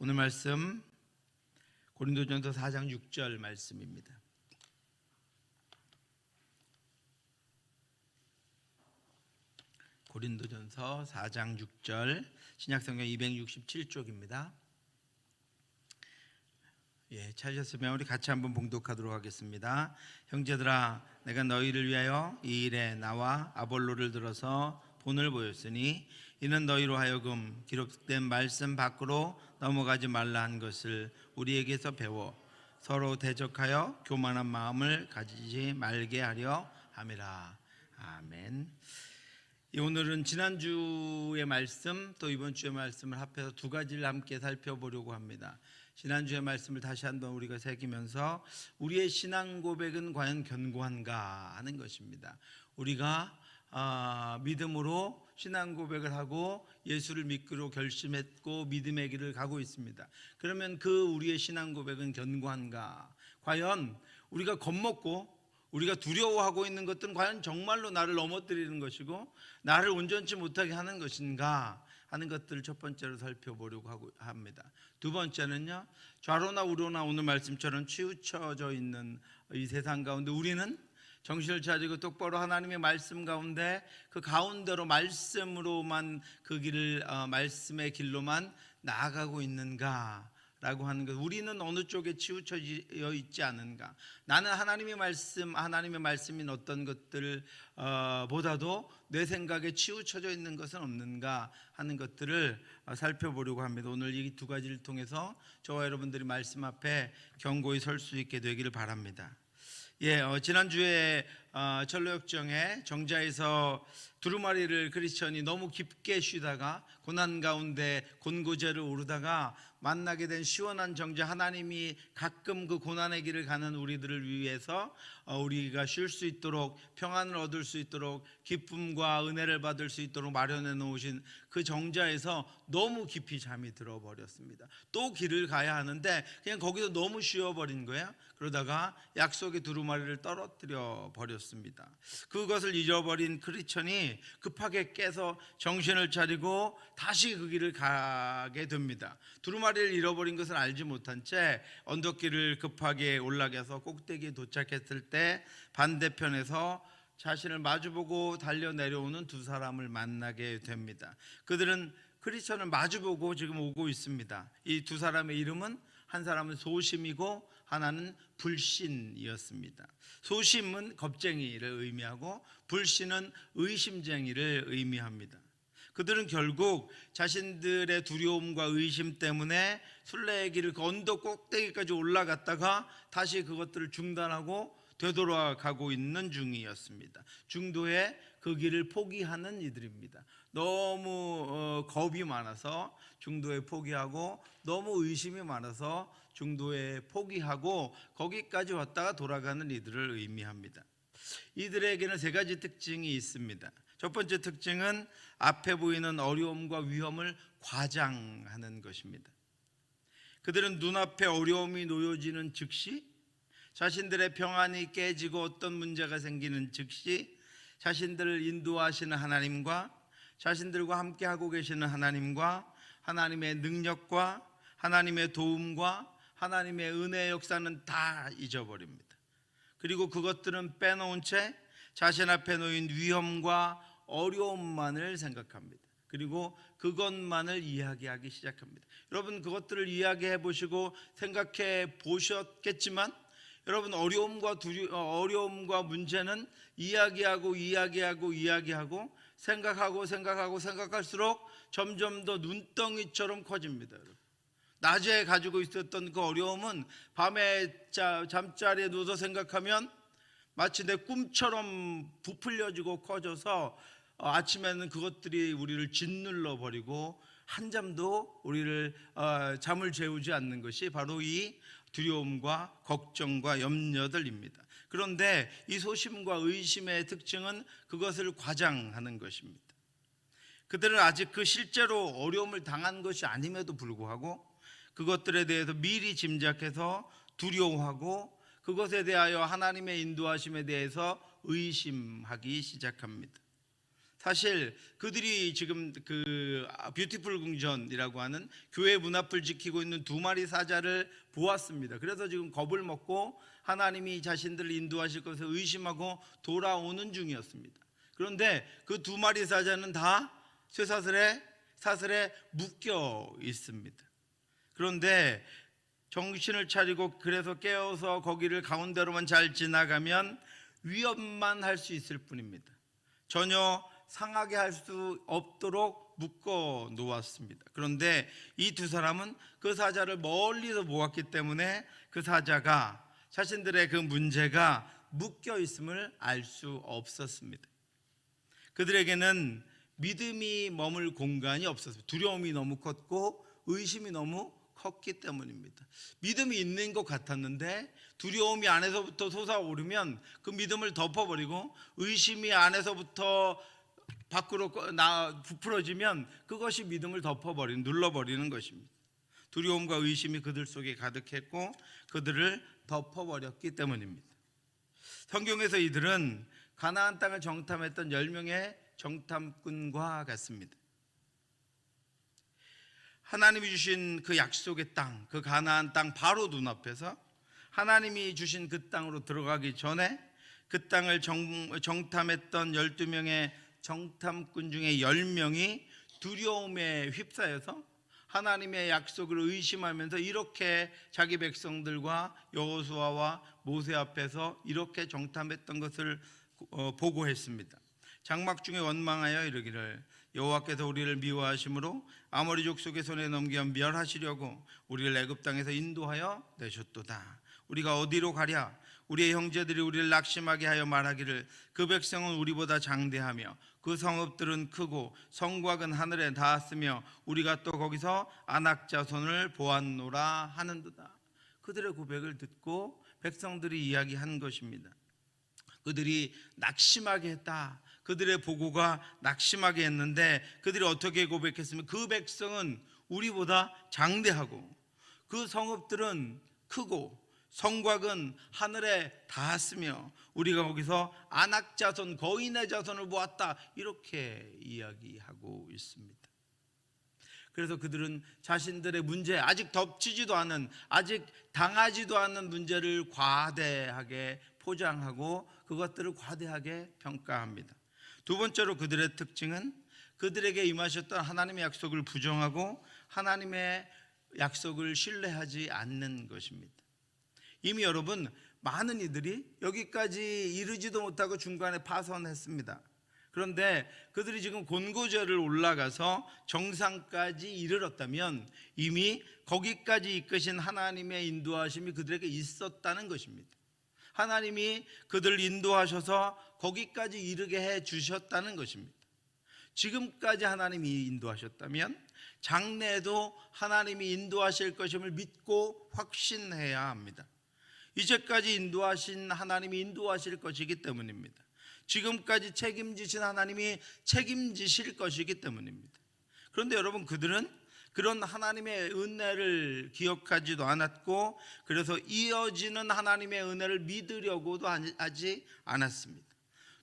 오늘 말씀 고린도전서 4장 6절 말씀입니다. 고린도전서 4장 6절 신약성경 267쪽입니다. 찾으셨으면 우리 같이 한번 봉독하도록 하겠습니다. 형제들아, 내가 너희를 위하여 이 일에 나와 아볼로를 들어서 본을 보였으니 이는 너희로 하여금 기록된 말씀 밖으로 넘어가지 말라 한 것을 우리에게서 배워 서로 대적하여 교만한 마음을 가지지 말게 하려 함이라. 아멘. 오늘은 지난주의 말씀 또 이번 주의 말씀을 합해서 두 가지를 함께 살펴보려고 합니다. 지난주의 말씀을 다시 한번 우리가 새기면서 우리의 신앙 고백은 과연 견고한가 하는 것입니다. 우리가 믿음으로 신앙 고백을 하고 예수를 믿기로 결심했고 믿음의 길을 가고 있습니다. 그러면 그 우리의 신앙 고백은 견고한가? 과연 우리가 겁먹고 우리가 두려워하고 있는 것들은 과연 정말로 나를 넘어뜨리는 것이고 나를 온전치 못하게 하는 것인가 하는 것들을 첫 번째로 살펴보려고 합니다. 두 번째는요, 좌로나 우로나 오늘 말씀처럼 치우쳐져 있는 이 세상 가운데 우리는 정신을 차리고 똑바로 하나님의 말씀 가운데 그 가운데로 말씀으로만 그 길을 말씀의 길로만 나아가고 있는가 라고 하는 것. 우리는 어느 쪽에 치우쳐져 있지 않은가? 나는 하나님의 말씀인 어떤 것들 보다도 내 생각에 치우쳐져 있는 것은 없는가 하는 것들을 살펴보려고 합니다. 오늘 이 두 가지를 통해서 저와 여러분들이 말씀 앞에 견고히 설 수 있게 되기를 바랍니다. 지난주에 철로역정에 정자에서 두루마리를 크리스천이 너무 깊게 쉬다가 고난 가운데 곤고제를 오르다가 만나게 된 시원한 정자, 하나님이 가끔 그 고난의 길을 가는 우리들을 위해서 우리가 쉴 수 있도록, 평안을 얻을 수 있도록, 기쁨과 은혜를 받을 수 있도록 마련해 놓으신 그 정자에서 너무 깊이 잠이 들어버렸습니다. 또 길을 가야 하는데 그냥 거기서 너무 쉬어버린 거예요. 그러다가 약속의 두루마리를 떨어뜨려 버렸습니다. 그것을 잊어버린 크리스천이 급하게 깨서 정신을 차리고 다시 그 길을 가게 됩니다. 두루마리를 잃어버린 것을 알지 못한 채 언덕길을 급하게 올라가서 꼭대기에 도착했을 때 반대편에서 자신을 마주보고 달려 내려오는 두 사람을 만나게 됩니다. 그들은 크리스천을 마주보고 지금 오고 있습니다. 이 두 사람의 이름은 한 사람은 소심이고 하나는 불신이었습니다. 소심은 겁쟁이를 의미하고 불신은 의심쟁이를 의미합니다. 그들은 결국 자신들의 두려움과 의심 때문에 순례의 길을 그 언덕 꼭대기까지 올라갔다가 다시 그것들을 중단하고 되돌아가고 있는 중이었습니다. 중도에 그 길을 포기하는 이들입니다. 너무 겁이 많아서 중도에 포기하고 너무 의심이 많아서 중도에 포기하고 거기까지 왔다가 돌아가는 이들을 의미합니다. 이들에게는 세 가지 특징이 있습니다. 첫 번째 특징은 앞에 보이는 어려움과 위험을 과장하는 것입니다. 그들은 눈앞에 어려움이 놓여지는 즉시, 자신들의 평안이 깨지고 어떤 문제가 생기는 즉시 자신들을 인도하시는 하나님과 자신들과 함께하고 계시는 하나님과 하나님의 능력과 하나님의 도움과 하나님의 은혜의 역사는 다 잊어버립니다. 그리고 그것들은 빼놓은 채 자신 앞에 놓인 위험과 어려움만을 생각합니다. 그리고 그것만을 이야기하기 시작합니다. 여러분, 그것들을 이야기해 보시고 생각해 보셨겠지만 여러분, 어려움과 문제는 이야기하고 생각할수록 점점 더 눈덩이처럼 커집니다. 여러분, 낮에 가지고 있었던 그 어려움은 밤에 잠자리에 누워서 생각하면 마치 내 꿈처럼 부풀려지고 커져서 아침에는 그것들이 우리를 짓눌러 버리고 한잠도 우리를 잠을 재우지 않는 것이 바로 이 두려움과 걱정과 염려들입니다. 그런데 이 소심과 의심의 특징은 그것을 과장하는 것입니다. 그들은 아직 그 실제로 어려움을 당한 것이 아님에도 불구하고 그것들에 대해서 미리 짐작해서 두려워하고 그것에 대하여 하나님의 인도하심에 대해서 의심하기 시작합니다. 사실 그들이 지금 그 뷰티풀 궁전이라고 하는 교회 문 앞을 지키고 있는 두 마리 사자를 보았습니다. 그래서 지금 겁을 먹고 하나님이 자신들을 인도하실 것을 의심하고 돌아오는 중이었습니다. 그런데 그 두 마리 사자는 다 쇠사슬에 묶여 있습니다. 그런데 정신을 차리고 그래서 깨어서 거기를 가운데로만 잘 지나가면 위협만 할 수 있을 뿐입니다. 전혀 상하게 할 수 없도록 묶어 놓았습니다. 그런데 이 두 사람은 그 사자를 멀리서 보았기 때문에 그 사자가 자신들의 그 문제가 묶여 있음을 알 수 없었습니다. 그들에게는 믿음이 머물 공간이 없었습니다. 두려움이 너무 컸고 의심이 너무 컸기 때문입니다. 믿음이 있는 것 같았는데 두려움이 안에서부터 솟아오르면 그 믿음을 덮어버리고 의심이 안에서부터 밖으로 부풀어지면 그것이 믿음을 덮어버리는, 눌러버리는 것입니다. 두려움과 의심이 그들 속에 가득했고 그들을 덮어버렸기 때문입니다. 성경에서 이들은 가나안 땅을 정탐했던 10명의 정탐꾼과 같습니다. 하나님이 주신 그 약속의 땅, 그 가나안 땅 바로 눈앞에서 하나님이 주신 그 땅으로 들어가기 전에 그 땅을 정탐했던 12명의 정탐꾼 중에 10명이 두려움에 휩싸여서 하나님의 약속을 의심하면서 이렇게 자기 백성들과 여호수아와 모세 앞에서 이렇게 정탐했던 것을 보고했습니다. 장막 중에 원망하여 이르기를 여호와께서 우리를 미워하심으로 아모리 족속의 손에 넘겨 멸하시려고 우리를 애굽 땅에서 인도하여 내셨도다. 우리가 어디로 가랴? 우리의 형제들이 우리를 낙심하게 하여 말하기를 그 백성은 우리보다 장대하며 그 성읍들은 크고 성곽은 하늘에 닿았으며 우리가 또 거기서 아낙 자손을 보았노라 하는도다. 그들의 고백을 듣고 백성들이 이야기한 것입니다. 그들이 낙심하게 했다. 그들의 보고가 낙심하게 했는데 그들이 어떻게 고백했으면 그 백성은 우리보다 장대하고 그 성읍들은 크고 성곽은 하늘에 닿았으며 우리가 거기서 아낙 자손, 거인의 자손을 보았다. 이렇게 이야기하고 있습니다. 그래서 그들은 자신들의 문제, 아직 덮치지도 않은, 아직 당하지도 않은 문제를 과대하게 포장하고 그것들을 과대하게 평가합니다. 두 번째로 그들의 특징은 그들에게 임하셨던 하나님의 약속을 부정하고 하나님의 약속을 신뢰하지 않는 것입니다. 이미 여러분 많은 이들이 여기까지 이르지도 못하고 중간에 파선했습니다. 그런데 그들이 지금 곤고절을 올라가서 정상까지 이르렀다면 이미 거기까지 이끄신 하나님의 인도하심이 그들에게 있었다는 것입니다. 하나님이 그들을 인도하셔서 거기까지 이르게 해 주셨다는 것입니다. 지금까지 하나님이 인도하셨다면 장래에도 하나님이 인도하실 것임을 믿고 확신해야 합니다. 이제까지 인도하신 하나님이 인도하실 것이기 때문입니다. 지금까지 책임지신 하나님이 책임지실 것이기 때문입니다. 그런데 여러분 그들은 그런 하나님의 은혜를 기억하지도 않았고 그래서 이어지는 하나님의 은혜를 믿으려고도 하지 않았습니다.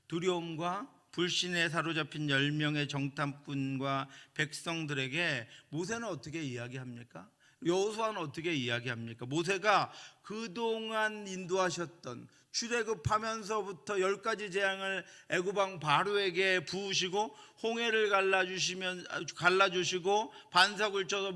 두려움과 불신에 사로잡힌 10명의 정탐꾼과 백성들에게 모세는 어떻게 이야기합니까? 여호수아는 어떻게 이야기합니까? 모세가 그동안 인도하셨던 출애굽하면서부터 10가지 재앙을 애굽왕 바로에게 부으시고 홍해를 갈라주시고 반석을 쳐서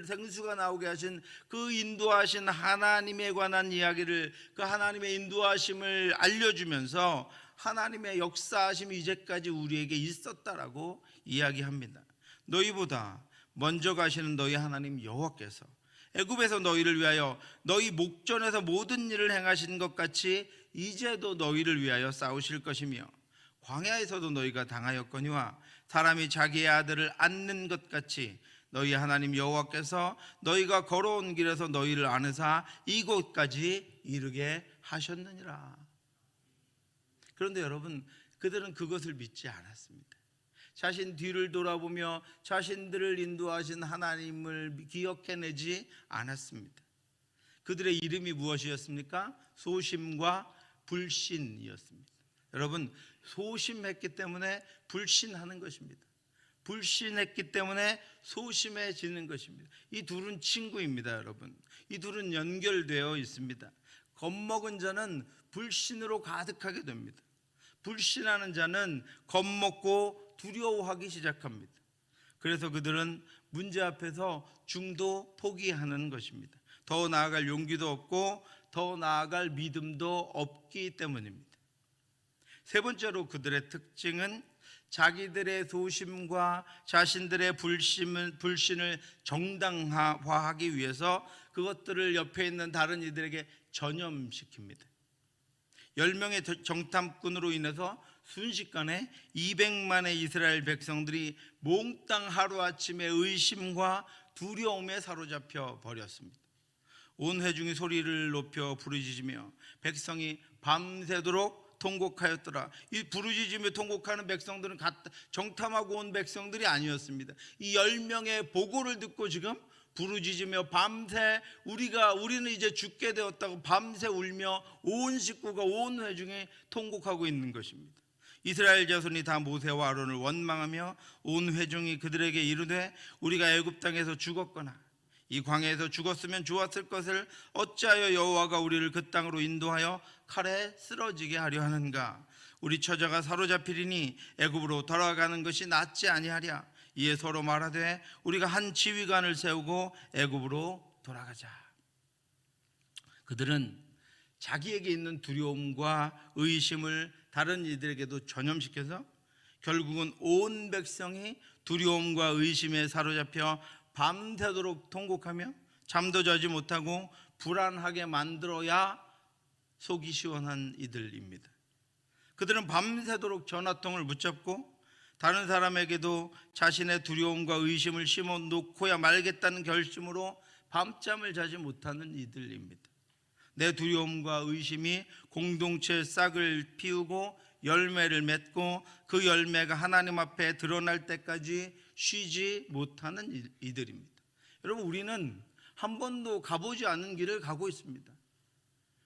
생수가 나오게 하신 그 인도하신 하나님에 관한 이야기를, 그 하나님의 인도하심을 알려주면서 하나님의 역사하심이 이제까지 우리에게 있었다라고 이야기합니다. 너희보다 먼저 가시는 너희 하나님 여호와께서 애굽에서 너희를 위하여 너희 목전에서 모든 일을 행하신 것 같이 이제도 너희를 위하여 싸우실 것이며 광야에서도 너희가 당하였거니와 사람이 자기의 아들을 안는 것 같이 너희 하나님 여호와께서 너희가 걸어온 길에서 너희를 안으사 이곳까지 이르게 하셨느니라. 그런데 여러분 그들은 그것을 믿지 않았습니다. 자신 뒤를 돌아보며 자신들을 인도하신 하나님을 기억해내지 않았습니다. 그들의 이름이 무엇이었습니까? 소심과 불신이었습니다. 여러분 소심했기 때문에 불신하는 것입니다. 불신했기 때문에 소심해지는 것입니다. 이 둘은 친구입니다, 여러분. 이 둘은 연결되어 있습니다. 겁먹은 자는 불신으로 가득하게 됩니다. 불신하는 자는 겁먹고 두려워하기 시작합니다. 그래서 그들은 문제 앞에서 중도 포기하는 것입니다. 더 나아갈 용기도 없고 더 나아갈 믿음도 없기 때문입니다. 세 번째로 그들의 특징은 자기들의 소심과 자신들의 불신을 정당화하기 위해서 그것들을 옆에 있는 다른 이들에게 전염시킵니다. 10명의 정탐꾼으로 인해서 순식간에 200만의 이스라엘 백성들이 몽땅 하루아침에 의심과 두려움에 사로잡혀 버렸습니다. 온 회중이 소리를 높여 부르짖으며 백성이 밤새도록 통곡하였더라. 이 부르짖으며 통곡하는 백성들은 정탐하고 온 백성들이 아니었습니다. 이 10명의 보고를 듣고 지금 부르짖으며 밤새 우리는 이제 죽게 되었다고 밤새 울며 온 식구가 온 회중이 통곡하고 있는 것입니다. 이스라엘 자손이 다 모세와 아론을 원망하며 온 회중이 그들에게 이르되 우리가 애굽 땅에서 죽었거나 이 광야에서 죽었으면 좋았을 것을 어찌하여 여호와가 우리를 그 땅으로 인도하여 칼에 쓰러지게 하려 하는가? 우리 처자가 사로잡히리니 애굽으로 돌아가는 것이 낫지 아니하랴. 이에 서로 말하되 우리가 한 지휘관을 세우고 애굽으로 돌아가자. 그들은 자기에게 있는 두려움과 의심을 다른 이들에게도 전염시켜서 결국은 온 백성이 두려움과 의심에 사로잡혀 밤새도록 통곡하며 잠도 자지 못하고 불안하게 만들어야 속이 시원한 이들입니다. 그들은 밤새도록 전화통을 붙잡고 다른 사람에게도 자신의 두려움과 의심을 심어 놓고야 말겠다는 결심으로 밤잠을 자지 못하는 이들입니다. 내 두려움과 의심이 공동체의 싹을 피우고 열매를 맺고 그 열매가 하나님 앞에 드러날 때까지 쉬지 못하는 이들입니다. 여러분, 우리는 한 번도 가보지 않은 길을 가고 있습니다.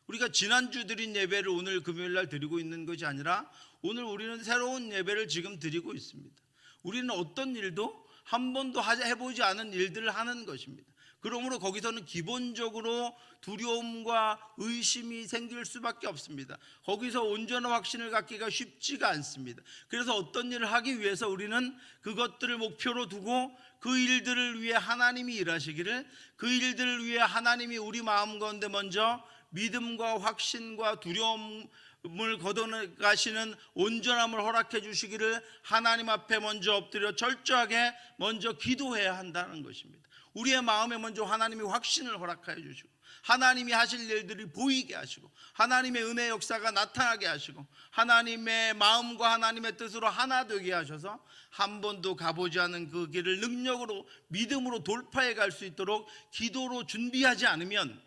우리가 지난주 드린 예배를 오늘 금요일 날 드리고 있는 것이 아니라 오늘 우리는 새로운 예배를 지금 드리고 있습니다. 우리는 어떤 일도 한 번도 해보지 않은 일들을 하는 것입니다. 그러므로 거기서는 기본적으로 두려움과 의심이 생길 수밖에 없습니다. 거기서 온전한 확신을 갖기가 쉽지가 않습니다. 그래서 어떤 일을 하기 위해서 우리는 그것들을 목표로 두고 그 일들을 위해 하나님이 일하시기를, 그 일들을 위해 하나님이 우리 마음 가운데 먼저 믿음과 확신과 두려움을 걷어가시는 온전함을 허락해 주시기를 하나님 앞에 먼저 엎드려 철저하게 먼저 기도해야 한다는 것입니다. 우리의 마음에 먼저 하나님이 확신을 허락하여 주시고 하나님이 하실 일들이 보이게 하시고 하나님의 은혜 역사가 나타나게 하시고 하나님의 마음과 하나님의 뜻으로 하나 되게 하셔서 한 번도 가보지 않은 그 길을 능력으로 믿음으로 돌파해 갈 수 있도록 기도로 준비하지 않으면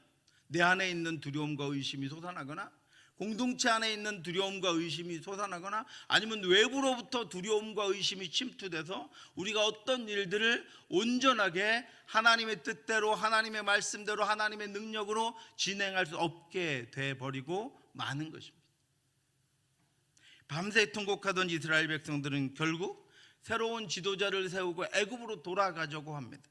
내 안에 있는 두려움과 의심이 솟아나거나 공동체 안에 있는 두려움과 의심이 솟아나거나 아니면 외부로부터 두려움과 의심이 침투돼서 우리가 어떤 일들을 온전하게 하나님의 뜻대로 하나님의 말씀대로 하나님의 능력으로 진행할 수 없게 돼버리고 마는 것입니다. 밤새 통곡하던 이스라엘 백성들은 결국 새로운 지도자를 세우고 애굽으로 돌아가자고 합니다.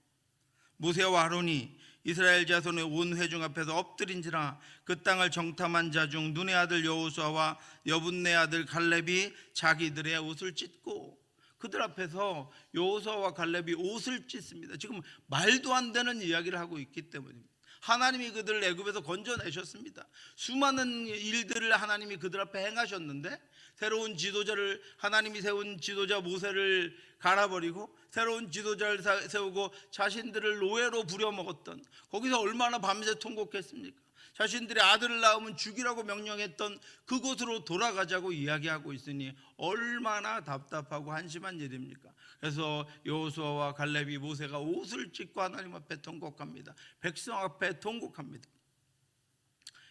모세와 아론이 이스라엘 자손의 온 회중 앞에서 엎드린지라 그 땅을 정탐한 자 중 눈의 아들 여호수아와 여분네 아들 갈렙이 자기들의 옷을 찢고, 그들 앞에서 여호수아와 갈렙이 옷을 찢습니다. 지금 말도 안 되는 이야기를 하고 있기 때문입니다. 하나님이 그들을 애굽에서 건져내셨습니다. 수많은 일들을 하나님이 그들 앞에 행하셨는데 새로운 지도자를, 하나님이 세운 지도자 모세를 갈아버리고 새로운 지도자를 세우고 자신들을 노예로 부려먹었던, 거기서 얼마나 밤새 통곡했습니까? 자신들의 아들을 낳으면 죽이라고 명령했던 그곳으로 돌아가자고 이야기하고 있으니 얼마나 답답하고 한심한 일입니까? 그래서 여호수아와 갈렙이 모세가 옷을 찢고 하나님 앞에 통곡합니다. 백성 앞에 통곡합니다.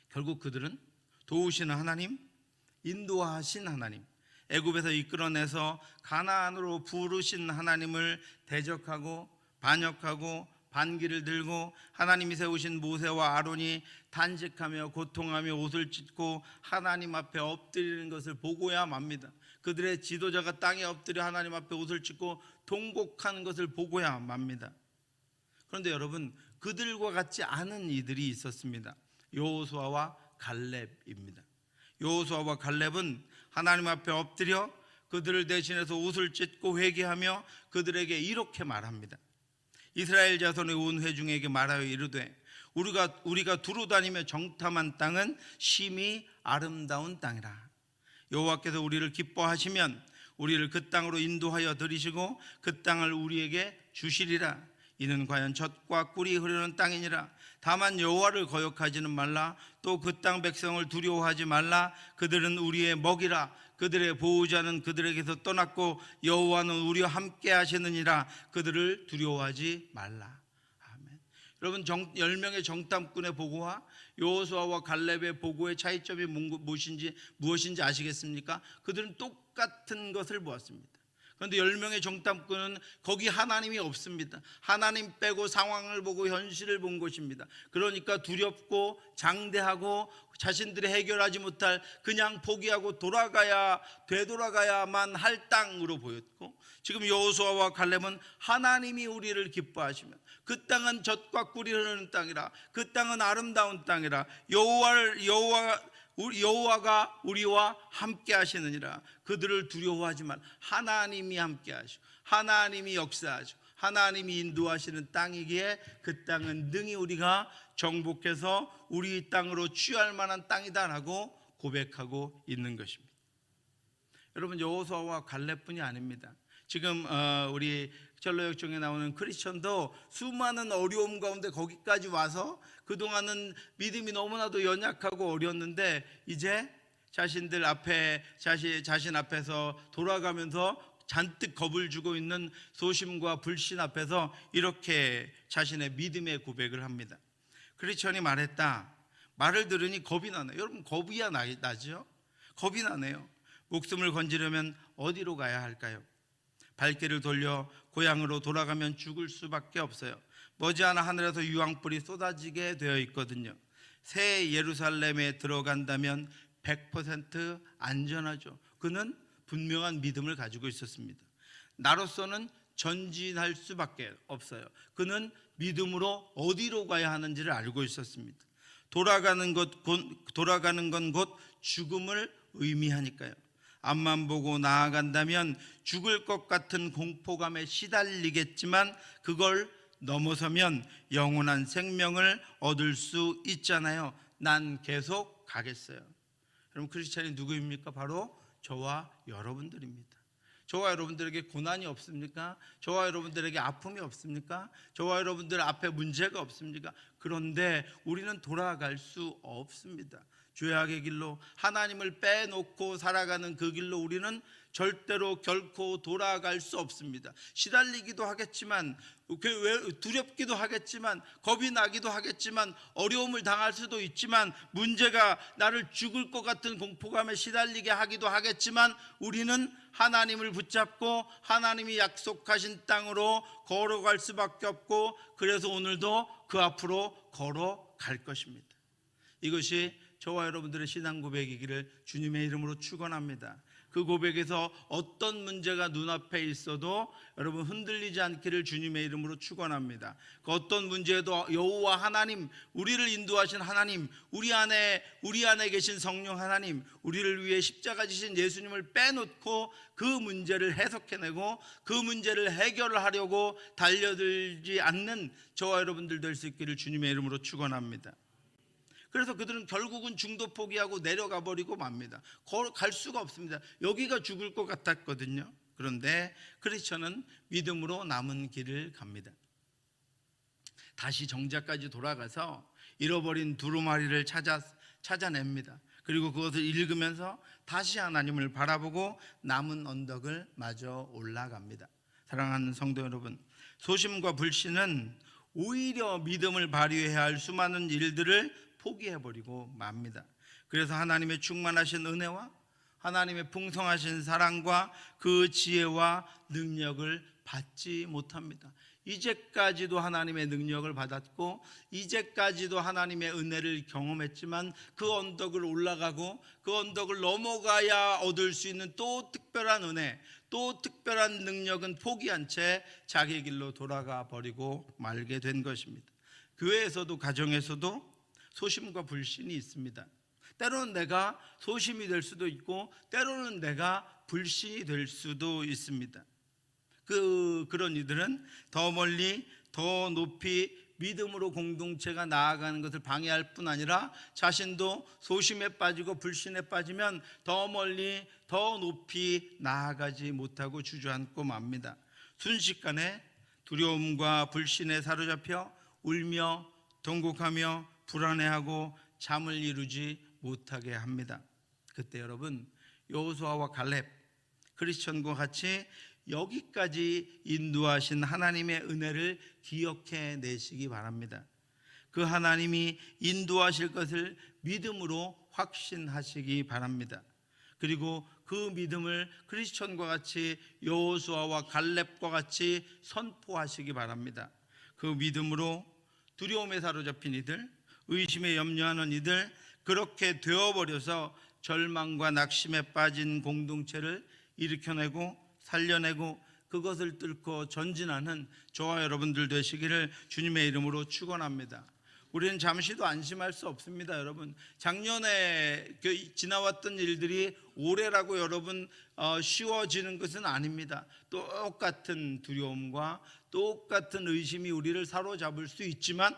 결국 그들은 도우시는 하나님, 인도하신 하나님, 애굽에서 이끌어내서 가나안으로 부르신 하나님을 대적하고 반역하고 반기를 들고 하나님이 세우신 모세와 아론이 단식하며 고통하며 옷을 찢고 하나님 앞에 엎드리는 것을 보고야 맙니다. 그들의 지도자가 땅에 엎드려 하나님 앞에 옷을 찢고 통곡하는 것을 보고야 맙니다. 그런데 여러분, 그들과 같지 않은 이들이 있었습니다. 여호수아와 갈렙입니다. 여호수아와 갈렙은 하나님 앞에 엎드려 그들을 대신해서 옷을 찢고 회개하며 그들에게 이렇게 말합니다. 이스라엘 자손의 온 회중에게 말하여 이르되 우리가 두루 다니며 정탐한 땅은 심히 아름다운 땅이라. 여호와께서 우리를 기뻐하시면 우리를 그 땅으로 인도하여 들이시고 그 땅을 우리에게 주시리라. 이는 과연 젖과 꿀이 흐르는 땅이니라. 다만 여호와를 거역하지는 말라. 또 그 땅 백성을 두려워하지 말라. 그들은 우리의 먹이라. 그들의 보호자는 그들에게서 떠났고 여호와는 우리와 함께 하시느니라. 그들을 두려워하지 말라. 아멘. 여러분, 10명의 정탐꾼의 보고와 여호수아와 갈렙의 보고의 차이점이 무엇인지 아시겠습니까? 그들은 똑같은 것을 보았습니다. 그런데 10명의 정탐꾼은 거기 하나님이 없습니다. 하나님 빼고 상황을 보고 현실을 본 것입니다. 그러니까 두렵고 장대하고 자신들이 해결하지 못할, 그냥 포기하고 되돌아가야만 할 땅으로 보였고, 지금 여호수아와 갈렙은 하나님이 우리를 기뻐하시면 그 땅은 젖과 꿀이 흐르는 땅이라, 그 땅은 아름다운 땅이라, 여호와가 우리와 함께 하시느니라. 그들을 두려워하지 말. 하나님이 함께 하시고 하나님이 역사하시고 하나님이 인도하시는 땅이기에 그 땅은 능히 우리가 정복해서 우리 땅으로 취할 만한 땅이다라고 고백하고 있는 것입니다. 여러분, 여호수아와 갈렙뿐이 아닙니다. 지금 우리 전로역정에 나오는 크리스천도 수많은 어려움 가운데 거기까지 와서 그동안은 믿음이 너무나도 연약하고 어려웠는데 이제 자신 앞에서 돌아가면서 잔뜩 겁을 주고 있는 소심과 불신 앞에서 이렇게 자신의 믿음의 고백을 합니다. 크리스천이 말했다. 말을 들으니 겁이 나네요. 여러분, 겁이야 나죠? 겁이 나네요. 목숨을 건지려면 어디로 가야 할까요? 발길을 돌려 고향으로 돌아가면 죽을 수밖에 없어요. 머지않아 하늘에서 유황불이 쏟아지게 되어 있거든요. 새 예루살렘에 들어간다면 100% 안전하죠. 그는 분명한 믿음을 가지고 있었습니다. 나로서는 전진할 수밖에 없어요. 그는 믿음으로 어디로 가야 하는지를 알고 있었습니다. 돌아가는 건 곧 죽음을 의미하니까요. 앞만 보고 나아간다면 죽을 것 같은 공포감에 시달리겠지만 그걸 넘어서면 영원한 생명을 얻을 수 있잖아요. 난 계속 가겠어요. 여러분, 크리스찬이 누구입니까? 바로 저와 여러분들입니다. 저와 여러분들에게 고난이 없습니까? 저와 여러분들에게 아픔이 없습니까? 저와 여러분들 앞에 문제가 없습니까? 그런데 우리는 돌아갈 수 없습니다. 죄악의 길로 하나님을 빼놓고 살아가는 그 길로 우리는 절대로 결코 돌아갈 수 없습니다. 시달리기도 하겠지만, 두렵기도 하겠지만, 겁이 나기도 하겠지만, 어려움을 당할 수도 있지만, 문제가 나를 죽을 것 같은 공포감에 시달리게 하기도 하겠지만, 우리는 하나님을 붙잡고 하나님이 약속하신 땅으로 걸어갈 수밖에 없고, 그래서 오늘도 그 앞으로 걸어갈 것입니다. 이것이 저와 여러분들의 신앙 고백이기를 주님의 이름으로 축원합니다. 그 고백에서 어떤 문제가 눈앞에 있어도 여러분 흔들리지 않기를 주님의 이름으로 축원합니다. 그 어떤 문제에도 여호와 하나님, 우리를 인도하신 하나님, 우리 안에 계신 성령 하나님, 우리를 위해 십자가 지신 예수님을 빼놓고 그 문제를 해석해내고 그 문제를 해결하려고 달려들지 않는 저와 여러분들 될 수 있기를 주님의 이름으로 축원합니다. 그래서 그들은 결국은 중도 포기하고 내려가 버리고 맙니다. 갈 수가 없습니다. 여기가 죽을 것 같았거든요. 그런데 크리스천은 믿음으로 남은 길을 갑니다. 다시 정자까지 돌아가서 잃어버린 두루마리를 찾아냅니다. 그리고 그것을 읽으면서 다시 하나님을 바라보고 남은 언덕을 마저 올라갑니다. 사랑하는 성도 여러분, 소심과 불신은 오히려 믿음을 발휘해야 할 수많은 일들을 포기해버리고 맙니다. 그래서 하나님의 충만하신 은혜와 하나님의 풍성하신 사랑과 그 지혜와 능력을 받지 못합니다. 이제까지도 하나님의 능력을 받았고 이제까지도 하나님의 은혜를 경험했지만 그 언덕을 올라가고 그 언덕을 넘어가야 얻을 수 있는 또 특별한 은혜, 또 특별한 능력은 포기한 채 자기 길로 돌아가 버리고 말게 된 것입니다. 교회에서도 가정에서도 소심과 불신이 있습니다. 때로는 내가 소심이 될 수도 있고 때로는 내가 불신이 될 수도 있습니다. 그런 이들은 더 멀리 더 높이 믿음으로 공동체가 나아가는 것을 방해할 뿐 아니라 자신도 소심에 빠지고 불신에 빠지면 더 멀리 더 높이 나아가지 못하고 주저앉고 맙니다. 순식간에 두려움과 불신에 사로잡혀 울며 통곡하며 불안해하고 잠을 이루지 못하게 합니다. 그때 여러분, 여호수아와 갈렙, 크리스천과 같이 여기까지 인도하신 하나님의 은혜를 기억해 내시기 바랍니다. 그 하나님이 인도하실 것을 믿음으로 확신하시기 바랍니다. 그리고 그 믿음을 크리스천과 같이 여호수아와 갈렙과 같이 선포하시기 바랍니다. 그 믿음으로 두려움에 사로잡힌 이들, 의심에 염려하는 이들, 그렇게 되어버려서 절망과 낙심에 빠진 공동체를 일으켜내고 살려내고 그것을 뚫고 전진하는 저와 여러분들 되시기를 주님의 이름으로 축원합니다. 우리는 잠시도 안심할 수 없습니다. 여러분, 작년에 지나왔던 일들이 올해라고 여러분 쉬워지는 것은 아닙니다. 똑같은 두려움과 똑같은 의심이 우리를 사로잡을 수 있지만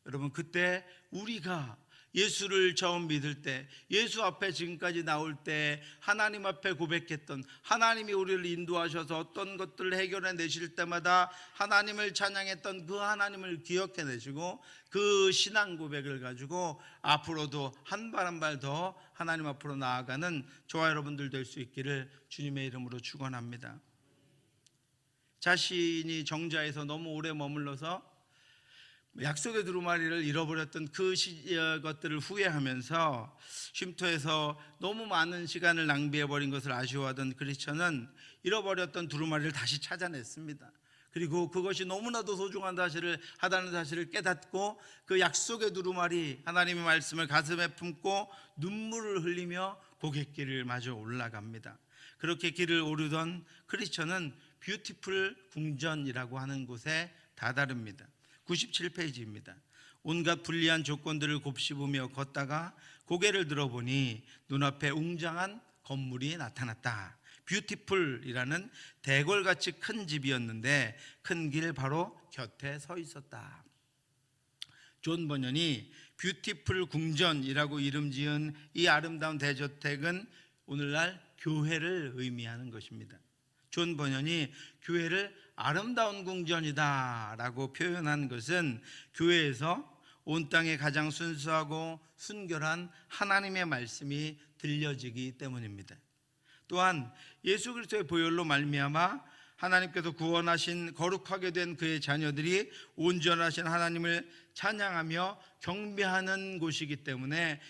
여러분, 그때 우리가 예수를 처음 믿을 때, 예수 앞에 지금까지 나올 때 하나님 앞에 고백했던, 하나님이 우리를 인도하셔서 어떤 것들을 해결해 내실 때마다 하나님을 찬양했던 그 하나님을 기억해 내시고 그 신앙 고백을 가지고 앞으로도 한 발 한 발 더 하나님 앞으로 나아가는 저와 여러분들 될 수 있기를 주님의 이름으로 축원합니다. 자신이 정자에서 너무 오래 머물러서 약속의 두루마리를 잃어버렸던 그 것들을 후회하면서 쉼터에서 너무 많은 시간을 낭비해버린 것을 아쉬워하던 크리스천은 잃어버렸던 두루마리를 다시 찾아냈습니다. 그리고 그것이 너무나도 소중한 하다는 사실을 깨닫고 그 약속의 두루마리 하나님의 말씀을 가슴에 품고 눈물을 흘리며 고갯길을 마저 올라갑니다. 그렇게 길을 오르던 크리스천은 뷰티풀 궁전이라고 하는 곳에 다다릅니다. 97페이지입니다. 온갖 불리한 조건들을 곱씹으며 걷다가 고개를 들어보니 눈앞에 웅장한 건물이 나타났다. 뷰티풀이라는 대궐같이 큰 집이었는데 큰 길 바로 곁에 서 있었다. 존 버년이 뷰티풀 궁전이라고 이름 지은 이 아름다운 대저택은 오늘날 교회를 의미하는 것입니다. 존 버년이 교회를 아름다운 궁전이다 라고 표현한 것은 교회에서 온 땅에 가장 순수하고 순결한 하나님의 말씀이 들려지기 때문입니다. 또한 예수 그리스도의 보혈로 말미암아 하나님께서 구원하신 거룩하게 된 그의 자녀들이 온전하신 하나님을 찬양하며 경배하는 곳이기 때문에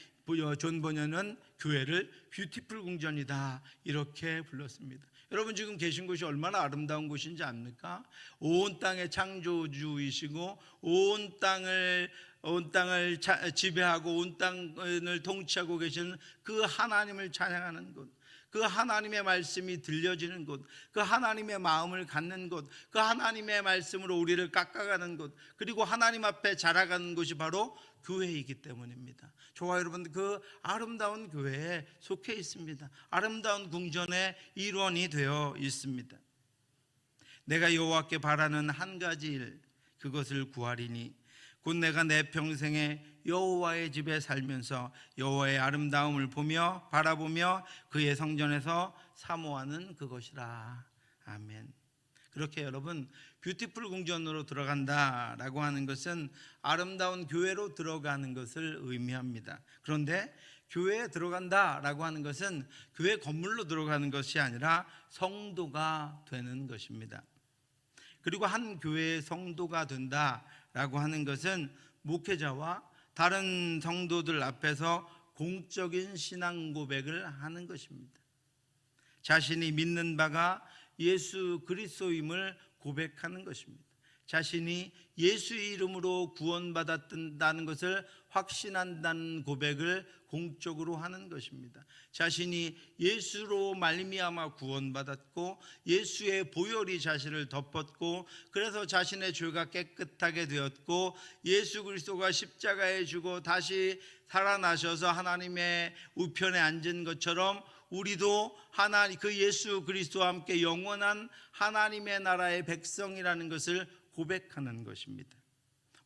존 버년은 교회를 뷰티풀 궁전이다 이렇게 불렀습니다. 여러분, 지금 계신 곳이 얼마나 아름다운 곳인지 압니까? 온 땅의 창조주이시고 온 땅을 지배하고 온 땅을 통치하고 계신 그 하나님을 찬양하는 곳, 그 하나님의 말씀이 들려지는 곳, 그 하나님의 마음을 갖는 곳, 그 하나님의 말씀으로 우리를 깎아가는 곳, 그리고 하나님 앞에 자라가는 곳이 바로 교회이기 때문입니다. 저와 여러분, 그 아름다운 교회에 속해 있습니다. 아름다운 궁전의 일원이 되어 있습니다. 내가 여호와께 바라는 한 가지 일, 그것을 구하리니 곧 내가 내 평생에 여호와의 집에 살면서 여호와의 아름다움을 보며 바라보며 그의 성전에서 사모하는 그것이라. 아멘. 그렇게 여러분, 뷰티풀 궁전으로 들어간다라고 하는 것은 아름다운 교회로 들어가는 것을 의미합니다. 그런데 교회에 들어간다라고 하는 것은 교회 건물로 들어가는 것이 아니라 성도가 되는 것입니다. 그리고 한 교회의 성도가 된다라고 하는 것은 목회자와 다른 성도들 앞에서 공적인 신앙 고백을 하는 것입니다. 자신이 믿는 바가 예수 그리스도임을 고백하는 것입니다. 자신이 예수의 이름으로 구원받았다는 것을 확신한다는 고백을 공적으로 하는 것입니다. 자신이 예수로 말미암아 구원받았고 예수의 보혈이 자신을 덮었고 그래서 자신의 죄가 깨끗하게 되었고 예수 그리스도가 십자가에 죽어 다시 살아나셔서 하나님의 우편에 앉은 것처럼 우리도 그 예수 그리스도와 함께 영원한 하나님의 나라의 백성이라는 것을 고백하는 것입니다.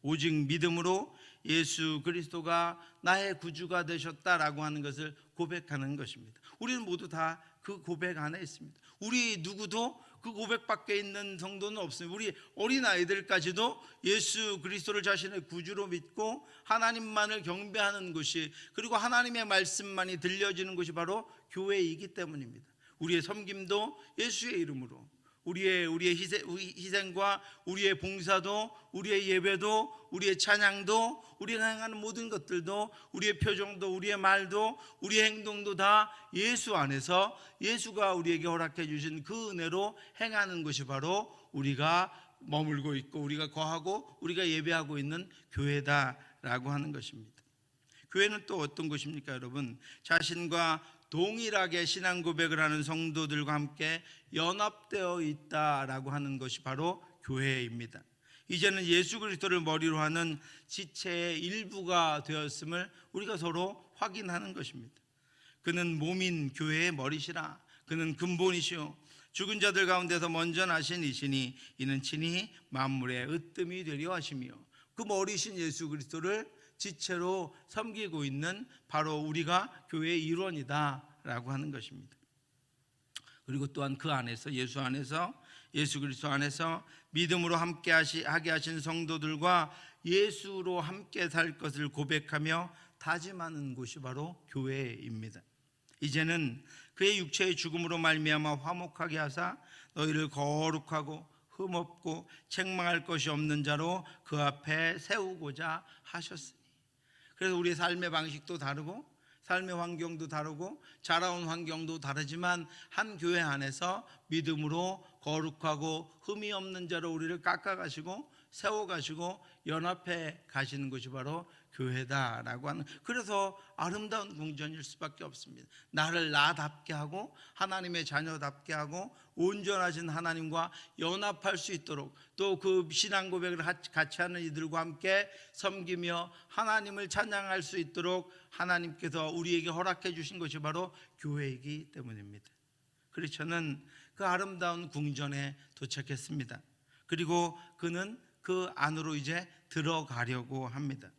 오직 믿음으로 예수 그리스도가 나의 구주가 되셨다라고 하는 것을 고백하는 것입니다. 우리는 모두 다 그 고백 안에 있습니다. 우리 누구도 그 고백 밖에 있는 성도는 없습니다. 우리 어린아이들까지도 예수 그리스도를 자신의 구주로 믿고 하나님만을 경배하는 것이, 그리고 하나님의 말씀만이 들려지는 것이 바로 교회이기 때문입니다. 우리의 섬김도 예수의 이름으로, 우리의 희생과 우리의 봉사도, 우리의 예배도, 우리의 찬양도, 우리가 행하는 모든 것들도, 우리의 표정도, 우리의 말도, 우리의 행동도 다 예수 안에서 예수가 우리에게 허락해 주신 그 은혜로 행하는 것이 바로 우리가 머물고 있고 우리가 거하고 우리가 예배하고 있는 교회다라고 하는 것입니다. 교회는 또 어떤 것입니까, 여러분? 자신과 동일하게 신앙 고백을 하는 성도들과 함께 연합되어 있다라고 하는 것이 바로 교회입니다. 이제는 예수 그리스도를 머리로 하는 지체의 일부가 되었음을 우리가 서로 확인하는 것입니다. 그는 몸인 교회의 머리시라. 그는 근본이시오. 죽은 자들 가운데서 먼저 나신 이시니 이는 친히 만물의 으뜸이 되려 하시며, 그 머리신 예수 그리스도를 지체로 섬기고 있는 바로 우리가 교회의 일원이다라고 하는 것입니다. 그리고 또한 그 안에서 예수 그리스도 안에서 믿음으로 하게 하신 성도들과 예수로 함께 살 것을 고백하며 다짐하는 곳이 바로 교회입니다. 이제는 그의 육체의 죽음으로 말미암아 화목하게 하사 너희를 거룩하고 흠없고 책망할 것이 없는 자로 그 앞에 세우고자 하셨으니. 그래서 우리의 삶의 방식도 다르고 삶의 환경도 다르고 자라온 환경도 다르지만 한 교회 안에서 믿음으로 거룩하고 흠이 없는 자로 우리를 깎아가시고 세워가시고 연합해 가시는 것이 바로 교회다라고 하는, 그래서 아름다운 궁전일 수밖에 없습니다. 나를 나답게 하고 하나님의 자녀답게 하고 온전하신 하나님과 연합할 수 있도록, 또 그 신앙 고백을 같이 하는 이들과 함께 섬기며 하나님을 찬양할 수 있도록 하나님께서 우리에게 허락해 주신 것이 바로 교회이기 때문입니다. 크리스천은 그 아름다운 궁전에 도착했습니다. 그리고 그는 그 안으로 이제 들어가려고 합니다.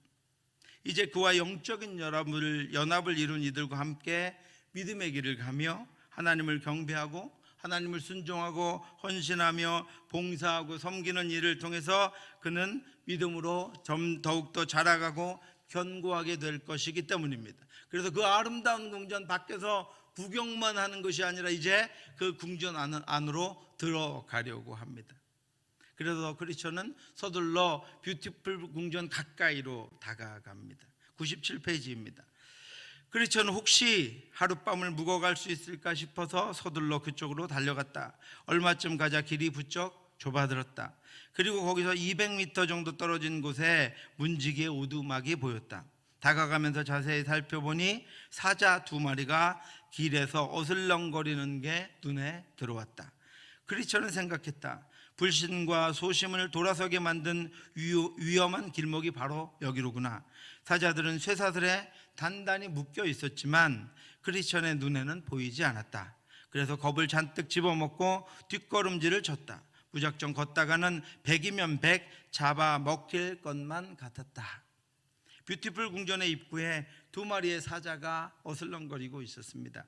이제 그와 영적인 연합을 이룬 이들과 함께 믿음의 길을 가며 하나님을 경배하고 하나님을 순종하고 헌신하며 봉사하고 섬기는 일을 통해서 그는 믿음으로 더욱더 자라가고 견고하게 될 것이기 때문입니다. 그래서 그 아름다운 궁전 밖에서 구경만 하는 것이 아니라 이제 그 궁전 안으로 들어가려고 합니다. 그래서 크리스천은 서둘러 뷰티풀 궁전 가까이로 다가갑니다. 97페이지입니다. 크리스천은 혹시 하룻밤을 묵어갈 수 있을까 싶어서 서둘러 그쪽으로 달려갔다. 얼마쯤 가자 길이 부쩍 좁아들었다. 그리고 거기서 200m 정도 떨어진 곳에 문지기의 오두막이 보였다. 다가가면서 자세히 살펴보니 사자 2마리가 길에서 어슬렁거리는 게 눈에 들어왔다. 크리스천은 생각했다. 불신과 소심을 돌아서게 만든 위험한 길목이 바로 여기로구나. 사자들은 쇠사슬에 단단히 묶여 있었지만 크리스천의 눈에는 보이지 않았다. 그래서 겁을 잔뜩 집어먹고 뒷걸음질을 쳤다. 무작정 걷다가는 100이면 100 잡아먹힐 것만 같았다. 뷰티풀 궁전의 입구에 2마리의 사자가 어슬렁거리고 있었습니다.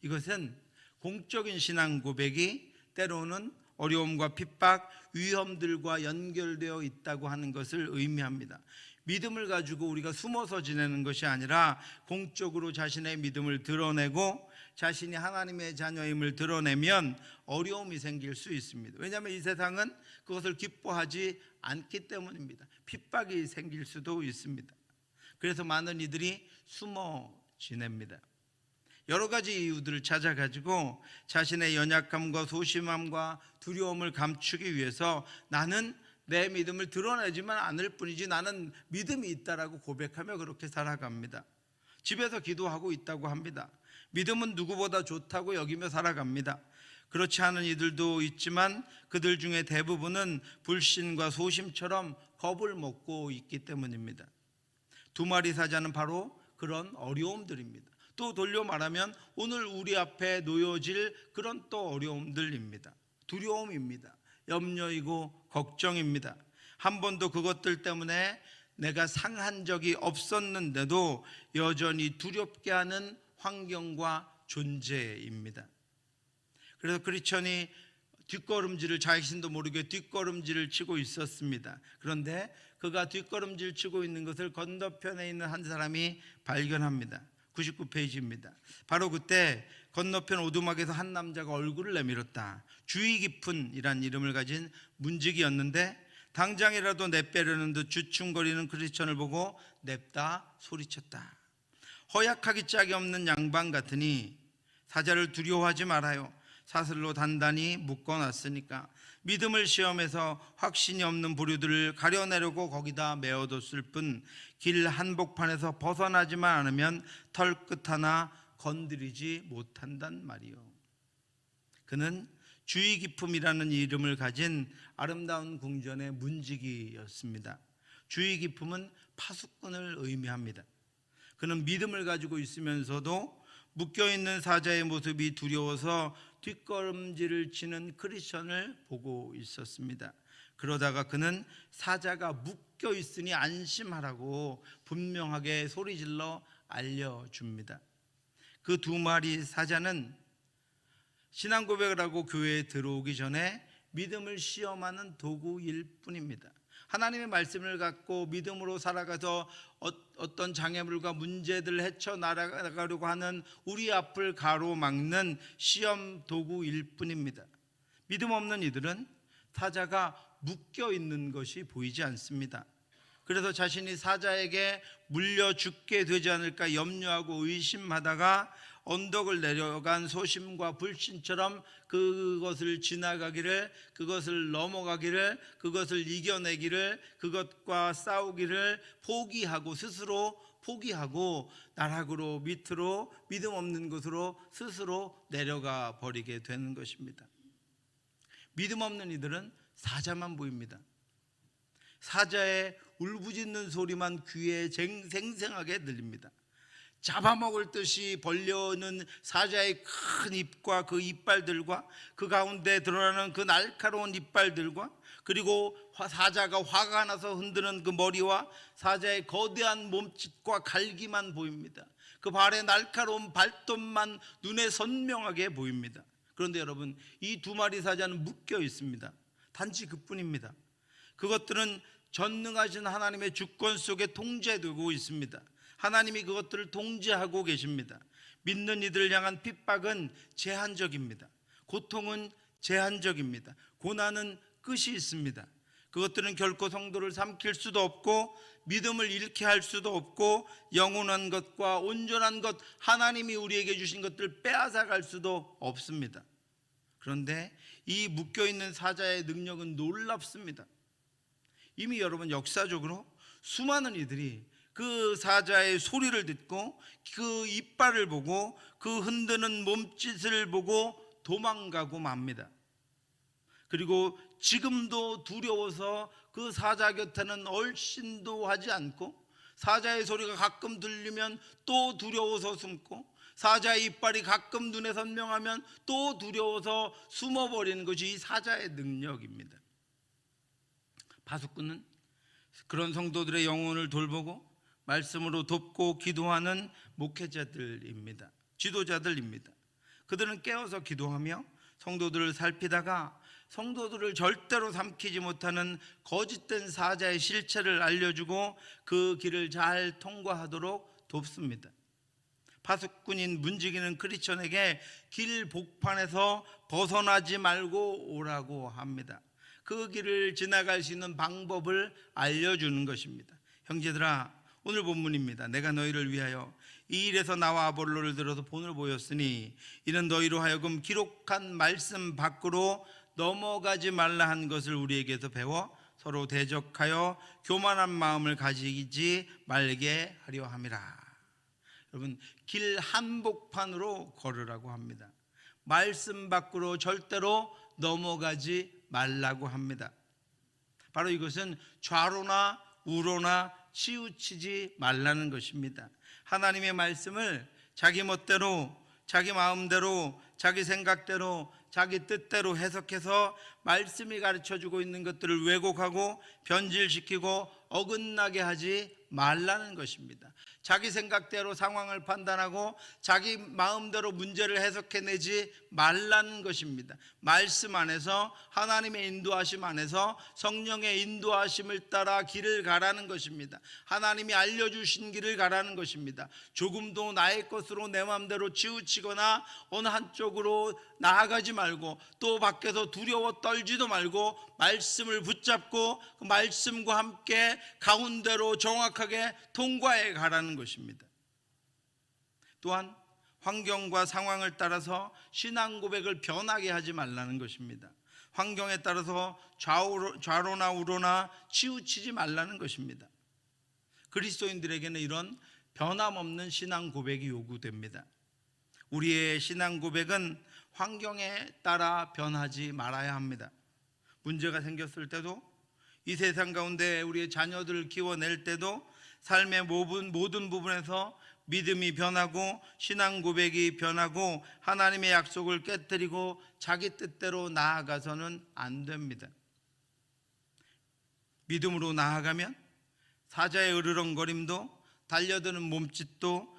이것은 공적인 신앙 고백이 때로는 어려움과 핍박, 위험들과 연결되어 있다고 하는 것을 의미합니다. 믿음을 가지고 우리가 숨어서 지내는 것이 아니라 공적으로 자신의 믿음을 드러내고 자신이 하나님의 자녀임을 드러내면 어려움이 생길 수 있습니다. 왜냐하면 이 세상은 그것을 기뻐하지 않기 때문입니다. 핍박이 생길 수도 있습니다. 그래서 많은 이들이 숨어 지냅니다. 여러 가지 이유들을 찾아가지고 자신의 연약함과 소심함과 두려움을 감추기 위해서 나는 내 믿음을 드러내지만 않을 뿐이지 나는 믿음이 있다라고 고백하며 그렇게 살아갑니다. 집에서 기도하고 있다고 합니다. 믿음은 누구보다 좋다고 여기며 살아갑니다. 그렇지 않은 이들도 있지만 그들 중에 대부분은 불신과 소심처럼 겁을 먹고 있기 때문입니다. 두 마리 사자는 바로 그런 어려움들입니다. 또 돌려 말하면 오늘 우리 앞에 놓여질 그런 또 어려움들입니다. 두려움입니다. 염려이고 걱정입니다. 한 번도 그것들 때문에 내가 상한 적이 없었는데도 여전히 두렵게 하는 환경과 존재입니다. 그래서 크리스천이 뒷걸음질을 자신도 모르게 뒷걸음질을 치고 있었습니다. 그런데 그가 뒷걸음질 치고 있는 것을 건너편에 있는 한 사람이 발견합니다. 99페이지입니다. 바로 그때 건너편 오두막에서 한 남자가 얼굴을 내밀었다. 주의 깊은 이란 이름을 가진 문지기였는데 당장이라도 내빼려는 듯 주춤거리는 크리스천을 보고 냅다 소리쳤다. 허약하기 짝이 없는 양반 같으니 사자를 두려워하지 말아요. 사슬로 단단히 묶어놨으니까. 믿음을 시험해서 확신이 없는 부류들을 가려내려고 거기다 메어뒀을 뿐 길 한복판에서 벗어나지만 않으면 털끝 하나 건드리지 못한단 말이요. 그는 주의 깊음이라는 이름을 가진 아름다운 궁전의 문지기였습니다. 주의 깊음은 파수꾼을 의미합니다. 그는 믿음을 가지고 있으면서도 묶여있는 사자의 모습이 두려워서 뒷걸음질을 치는 크리스천을 보고 있었습니다. 그러다가 그는 사자가 묶여 있으니 안심하라고 분명하게 소리질러 알려줍니다. 그 두 마리 사자는 신앙 고백을 하고 교회에 들어오기 전에 믿음을 시험하는 도구일 뿐입니다. 하나님의 말씀을 갖고 믿음으로 살아가서 어떤 장애물과 문제들을 헤쳐나가려고 하는 우리 앞을 가로막는 시험 도구일 뿐입니다. 믿음 없는 이들은 사자가 묶여 있는 것이 보이지 않습니다. 그래서 자신이 사자에게 물려 죽게 되지 않을까 염려하고 의심하다가 언덕을 내려간 소심과 불신처럼 그것을 지나가기를, 그것을 넘어가기를, 그것을 이겨내기를, 그것과 싸우기를 포기하고 스스로 포기하고 나락으로 밑으로 믿음 없는 곳으로 스스로 내려가 버리게 되는 것입니다. 믿음 없는 이들은 사자만 보입니다. 사자의 울부짖는 소리만 귀에 생생하게 들립니다. 잡아먹을 듯이 벌려오는 사자의 큰 입과 그 이빨들과 그 가운데 드러나는 그 날카로운 이빨들과 그리고 사자가 화가 나서 흔드는 그 머리와 사자의 거대한 몸짓과 갈기만 보입니다. 그 발의 날카로운 발톱만 눈에 선명하게 보입니다. 그런데 여러분, 이 두 마리 사자는 묶여 있습니다. 단지 그뿐입니다. 그것들은 전능하신 하나님의 주권 속에 통제되고 있습니다. 하나님이 그것들을 통제하고 계십니다. 믿는 이들을 향한 핍박은 제한적입니다. 고통은 제한적입니다. 고난은 끝이 있습니다. 그것들은 결코 성도를 삼킬 수도 없고 믿음을 잃게 할 수도 없고 영원한 것과 온전한 것, 하나님이 우리에게 주신 것들을 빼앗아갈 수도 없습니다. 그런데 이 묶여있는 사자의 능력은 놀랍습니다. 이미 여러분 역사적으로 수많은 이들이 그 사자의 소리를 듣고 그 이빨을 보고 그 흔드는 몸짓을 보고 도망가고 맙니다. 그리고 지금도 두려워서 그 사자 곁에는 얼씬도 하지 않고 사자의 소리가 가끔 들리면 또 두려워서 숨고 사자의 이빨이 가끔 눈에 선명하면 또 두려워서 숨어버리는 것이 이 사자의 능력입니다. 파수꾼은 그런 성도들의 영혼을 돌보고 말씀으로 돕고 기도하는 목회자들입니다. 지도자들입니다. 그들은 깨어서 기도하며 성도들을 살피다가 성도들을 절대로 삼키지 못하는 거짓된 사자의 실체를 알려주고 그 길을 잘 통과하도록 돕습니다. 파수꾼인 문지기는 크리스천에게 길 복판에서 벗어나지 말고 오라고 합니다. 그 길을 지나갈 수 있는 방법을 알려주는 것입니다. 형제들아, 오늘 본문입니다. 내가 너희를 위하여 이 일에서 나와 아볼로를 들어서 본을 보였으니 이는 너희로 하여금 기록한 말씀 밖으로 넘어가지 말라 한 것을 우리에게서 배워 서로 대적하여 교만한 마음을 가지지 말게 하려 함이라. 여러분, 길 한복판으로 걸으라고 합니다. 말씀 밖으로 절대로 넘어가지 말라고 합니다. 바로 이것은 좌로나 우로나 치우치지 말라는 것입니다. 하나님의 말씀을 자기 멋대로, 자기 마음대로, 자기 생각대로, 자기 뜻대로 해석해서 말씀이 가르쳐주고 있는 것들을 왜곡하고 변질시키고 어긋나게 하지 말라는 것입니다. 자기 생각대로 상황을 판단하고 자기 마음대로 문제를 해석해내지 말라는 것입니다. 말씀 안에서, 하나님의 인도하심 안에서 성령의 인도하심을 따라 길을 가라는 것입니다. 하나님이 알려주신 길을 가라는 것입니다. 조금도 나의 것으로 내 마음대로 치우치거나 어느 한쪽으로 나아가지 말고, 또 밖에서 두려워 떨지도 말고 말씀을 붙잡고 그 말씀과 함께 가운데로 정확하게 통과해 가라는 것입니다. 또한 환경과 상황을 따라서 신앙 고백을 변하게 하지 말라는 것입니다. 환경에 따라서 좌로나 우로나 치우치지 말라는 것입니다. 그리스도인들에게는 이런 변함없는 신앙 고백이 요구됩니다. 우리의 신앙 고백은 환경에 따라 변하지 말아야 합니다. 문제가 생겼을 때도, 이 세상 가운데 우리의 자녀들을 키워낼 때도 삶의 모든 부분에서 믿음이 변하고 신앙 고백이 변하고 하나님의 약속을 깨뜨리고 자기 뜻대로 나아가서는 안 됩니다. 믿음으로 나아가면 사자의 으르렁거림도, 달려드는 몸짓도,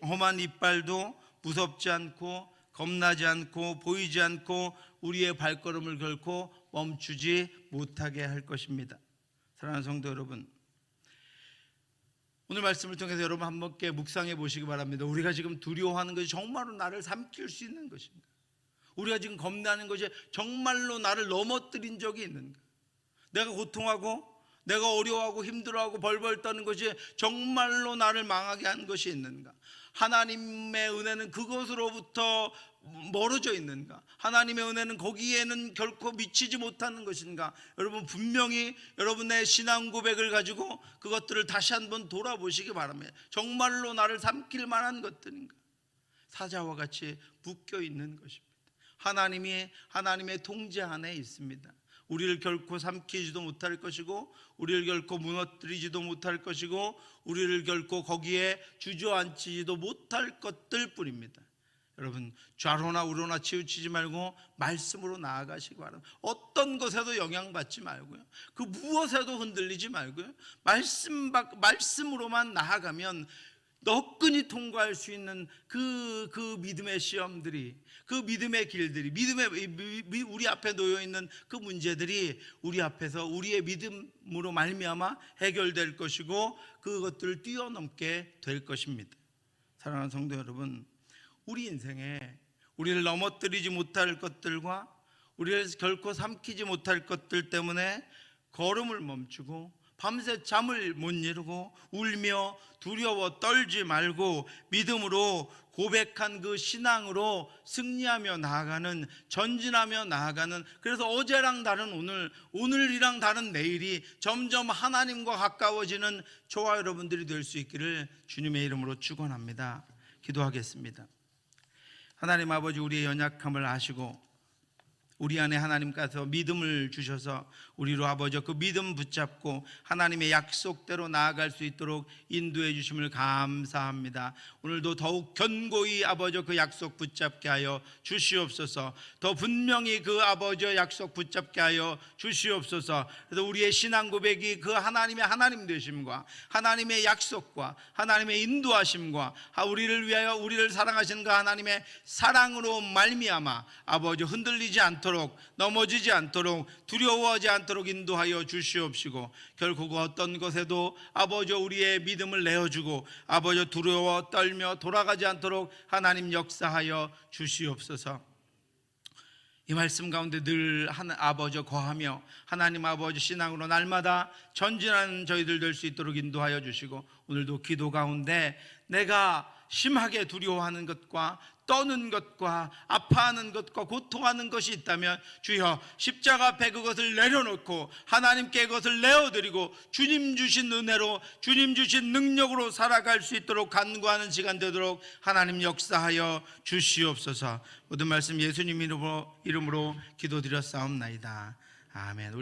험한 이빨도 무섭지 않고 겁나지 않고 보이지 않고 우리의 발걸음을 결코 멈추지 못하게 할 것입니다. 사랑하는 성도 여러분, 오늘 말씀을 통해서 여러분 한 번께 묵상해 보시기 바랍니다. 우리가 지금 두려워하는 것이 정말로 나를 삼킬 수 있는 것인가? 우리가 지금 겁나는 것이 정말로 나를 넘어뜨린 적이 있는가? 내가 고통하고 내가 어려워하고 힘들어하고 벌벌 떠는 것이 정말로 나를 망하게 한 것이 있는가? 하나님의 은혜는 그것으로부터 멀어져 있는가? 하나님의 은혜는 거기에는 결코 미치지 못하는 것인가? 여러분, 분명히 여러분의 신앙 고백을 가지고 그것들을 다시 한번 돌아보시기 바랍니다. 정말로 나를 삼킬 만한 것들인가? 사자와 같이 묶여 있는 것입니다. 하나님의 통제 안에 있습니다. 우리를 결코 삼키지도 못할 것이고, 우리를 결코 무너뜨리지도 못할 것이고, 우리를 결코 거기에 주저앉히지도 못할 것들 뿐입니다. 여러분, 좌로나 우로나 치우치지 말고 말씀으로 나아가시기 바랍니다. 어떤 것에도 영향받지 말고요, 그 무엇에도 흔들리지 말고요, 말씀으로만 나아가면 너끈히 통과할 수 있는 그 믿음의 시험들이, 그 믿음의 길들이, 우리 앞에 놓여 있는 그 문제들이 우리 앞에서 우리의 믿음으로 말미암아 해결될 것이고 그것들을 뛰어넘게 될 것입니다. 사랑하는 성도 여러분, 우리 인생에 우리를 넘어뜨리지 못할 것들과 우리를 결코 삼키지 못할 것들 때문에 걸음을 멈추고 밤새 잠을 못 이루고 울며 두려워 떨지 말고 믿음으로 고백한 그 신앙으로 승리하며 나아가는, 전진하며 나아가는, 그래서 어제랑 다른 오늘이랑 다른 내일이 점점 하나님과 가까워지는 저와 여러분들이 될 수 있기를 주님의 이름으로 축원합니다. 기도하겠습니다. 하나님 아버지, 우리의 연약함을 아시고 우리 안에 하나님께서 믿음을 주셔서 우리로 아버지 그 믿음 붙잡고 하나님의 약속대로 나아갈 수 있도록 인도해 주심을 감사합니다. 오늘도 더욱 견고히 아버지 그 약속 붙잡게 하여 주시옵소서. 더 분명히 그 아버지 약속 붙잡게 하여 주시옵소서. 그래서 우리의 신앙 고백이 그 하나님의 하나님 되심과 하나님의 약속과 하나님의 인도하심과 우리를 위하여 우리를 사랑하시는 그 하나님의 사랑으로 말미암아 아버지 흔들리지 않도록, 넘어지지 않도록, 두려워하지 않도록 인도하여 주시옵시고, 결국 그 어떤 것에도 아버지 우리의 믿음을 내어주고 아버지 두려워 떨며 돌아가지 않도록 하나님 역사하여 주시옵소서. 이 말씀 가운데 늘 아버지 거하며 하나님 아버지 신앙으로 날마다 전진하는 저희들 될 수 있도록 인도하여 주시고, 오늘도 기도 가운데 내가 심하게 두려워하는 것과 떠는 것과 아파하는 것과 고통하는 것이 있다면 주여 십자가 앞에 그것을 내려놓고 하나님께 그것을 내어드리고 주님 주신 은혜로 주님 주신 능력으로 살아갈 수 있도록 간구하는 시간 되도록 하나님 역사하여 주시옵소서. 모든 말씀 예수님 이름으로 기도드렸사옵나이다. 아멘.